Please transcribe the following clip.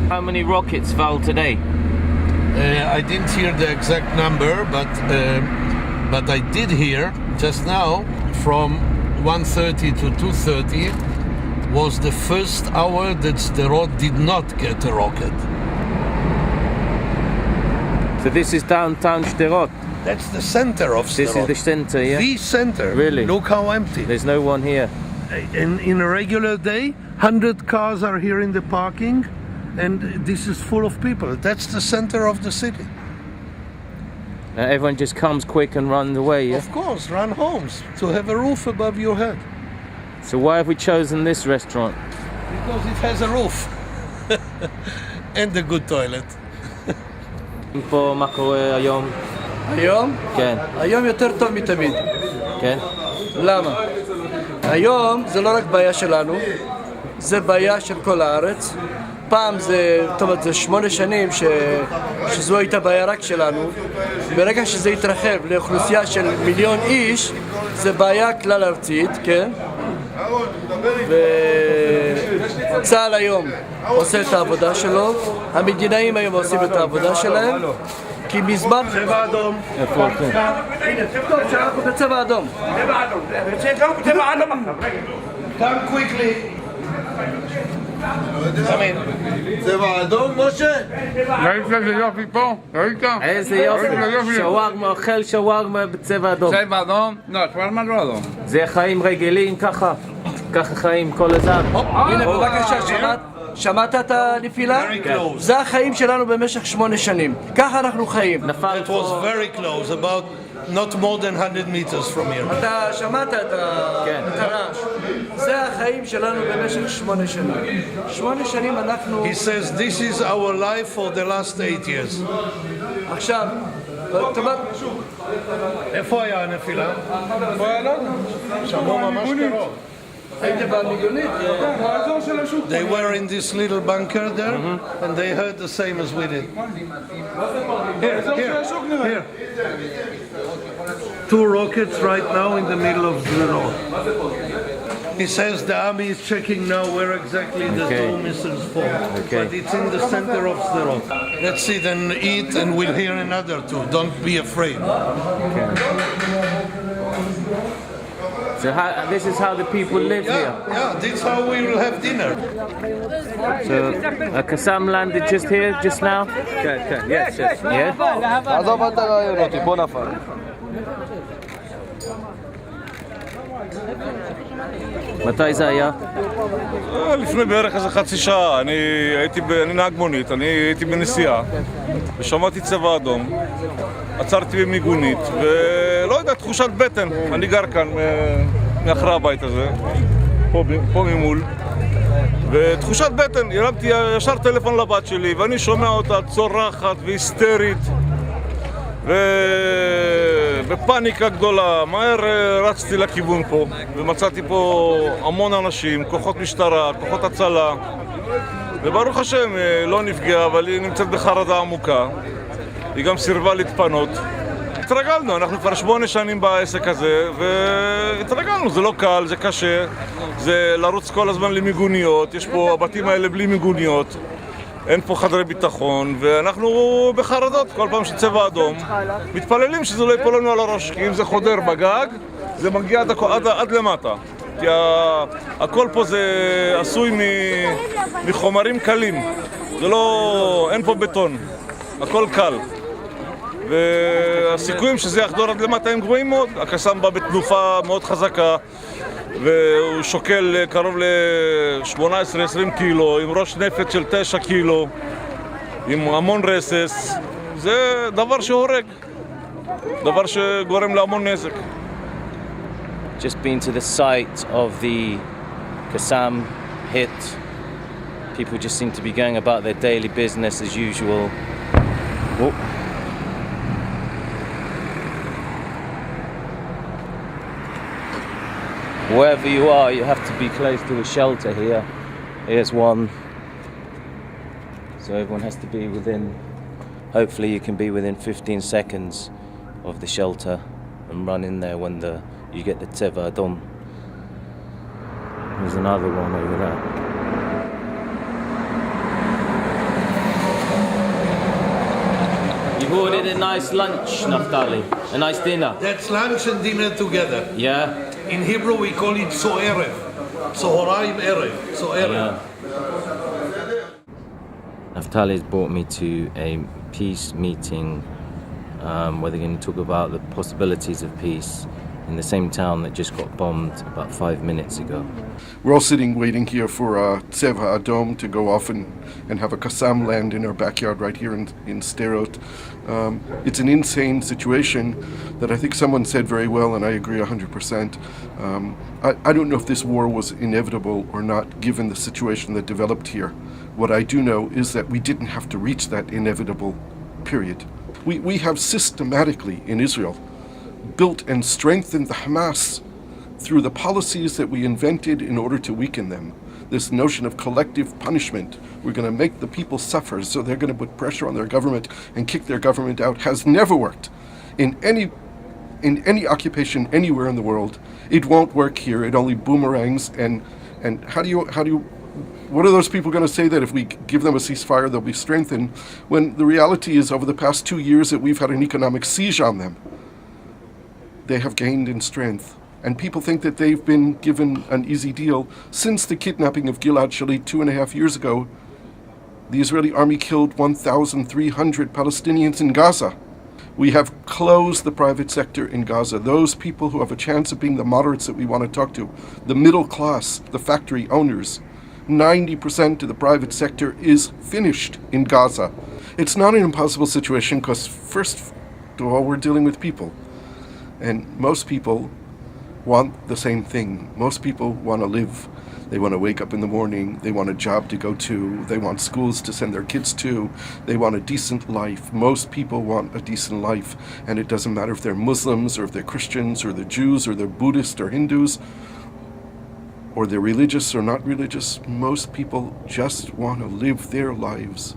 How many rockets fell today? I didn't hear the exact number, but I did hear just now from 1:30 to 2:30 was the first hour that Sderot did not get a rocket. So this is downtown Sderot. That's the center of Sderot. This is the center, yeah? The center. Really? Look how empty. There's no one here. In a regular day, 100 cars are here in the parking, and this is full of people. That's the center of the city. Everyone just comes quick and runs away, yeah? Of course, run homes to have a roof above your head. So why have we chosen this restaurant? Because it has a roof and a good toilet. פה מה קורה היום? היום? כן. היום יותר טוב מתמיד. כן? למה? היום זה לא רק בעיה שלנו, זה בעיה של כל הארץ. פעם זה, טוב, זה 8 שנים שזו הייתה בעיה רק שלנו. ברגע שזה התרחב לאוכלוסייה של 1,000,000 איש, זה בעיה כלל ארצית, כן? וצה"ל היום עושה את העבודה שלו, המדינאים היום עושים את העבודה שלהם, כי מזמן... צבע אדום. איפה הולכים? הנה, טוב, שאנחנו בצבע אדום. צבע אדום. Come quickly. צבע אדום, משה? ראית איזה יופי פה? ראית? איזה יופי. שווארמה, אוכל שווארמה בצבע אדום. צבע אדום? לא, שווארמה לא אדום. זה חיים רגילים ככה? ככה חיים כל הזמן? הנה, בבקשה, שמעת את הנפילה? זה החיים שלנו במשך 8 שנים. ככה אנחנו חיים. נפל It was very close, about not more than 100 meters from here. אתה שמעת את הרעש. זה החיים שלנו במשך 8 שנים. 8 שנים אנחנו... He says this is our life for the last 8 years. עכשיו, איפה היה הנפילה? שמעו ממש קרוב. הייתם במיגונית? They were in this little bunker there, and they heard the same as we did. Here. 2 rockets right now in the middle of Sderot. He says the army is checking now where exactly the 2 missiles fall. Okay. But it's in the center of Sderot. Let's sit and eat, and we'll hear another 2. Don't be afraid. So this is how the people live here. Yeah, this is how we will have dinner. So a Qassam landed just here, just now? כן, yes. Yeah? עזוב את הרעיונות, פה נפל. מתי זה היה? לפני בערך איזה חצי שעה, אני נהג מונית, אני הייתי בנסיעה ושמעתי צבע אדום, עצרתי במיגונית ולא יודע, תחושת בטן, אני גר כאן מאחרי הבית הזה, פה ממול, ותחושת בטן, הרמתי ישר טלפון לבת שלי ואני שומע אותה צורחת והיסטרית ובפאניקה גדולה. מהר רצתי לכיוון פה ומצאתי פה המון אנשים, כוחות משטרה, כוחות הצלה, וברוך השם לא נפגעה, אבל היא נמצאת בחרדה עמוקה. היא גם סירבה להתפנות. התרגלנו, אנחנו כבר 8 שנים בעסק הזה והתרגלנו, זה לא קל, זה קשה, זה לרוץ כל הזמן למיגוניות, יש פה הבתים האלה בלי מיגוניות, אין פה חדרי ביטחון, ואנחנו בחרדות כל פעם שצבע אדום. מתפללים שזה לא ייפול לנו על הראש, כי אם זה חודר בגג, זה מגיע עד למטה. כי הכל פה זה עשוי מחומרים קלים, זה לא, אין פה בטון, הכל קל. והסיכויים שזה יחדור עד למטה הם גבוהים מאוד. הקסאם בא בתנופה מאוד חזקה, והוא שוקל קרוב ל-18-20 קילו, עם ראש נפץ של 9 קילו, עם המון רסס. זה דבר שהורג, דבר שגורם להמון נזק. Just been to the site of the Qassam hit. People just seem to be going about their daily business as usual. Oh. Wherever you are, you have to be close to a shelter here. Here's one. So everyone has to be within, hopefully you can be within 15 seconds of the shelter and run in there when you get the Tzeva Adom. There's another one over there. ordered a nice lunch, Naftali. A nice dinner. That's lunch and dinner together. Yeah? In Hebrew we call it so'erev. Sohoraim erev. So'erev. Yeah. Naftali has brought me to a peace meeting where they're going to talk about the possibilities of peace in the same town that just got bombed about 5 minutes ago. We're all sitting waiting here for Tseva Adom to go off and have a Qassam land in our backyard right here in Sderot. It's an insane situation that I think someone said very well, and I agree 100%. I don't know if this war was inevitable or not, given the situation that developed here. What I do know is that we didn't have to reach that inevitable period. We have systematically in Israel built and strengthened the Hamas through the policies that we invented in order to weaken them. This notion of collective punishment, we're going to make the people suffer, so they're going to put pressure on their government and kick their government out, has never worked in any occupation anywhere in the world. It won't work here. It only boomerangs. And what are those people going to say that if we give them a ceasefire they'll be strengthened, when the reality is over the past 2 years that we've had an economic siege on them? They have gained in strength. And people think that they've been given an easy deal. Since the kidnapping of Gilad Shalit 2.5 years ago, the Israeli army killed 1,300 Palestinians in Gaza. We have closed the private sector in Gaza. Those people who have a chance of being the moderates that we want to talk to, the middle class, the factory owners, 90% of the private sector is finished in Gaza. It's not an impossible situation because first of all, we're dealing with people. And most people want the same thing. Most people want to live. They want to wake up in the morning. They want a job to go to. They want schools to send their kids to. They want a decent life. Most people want a decent life. And it doesn't matter if they're Muslims or if they're Christians or they're Jews or they're Buddhists or Hindus or they're religious or not religious. Most people just want to live their lives.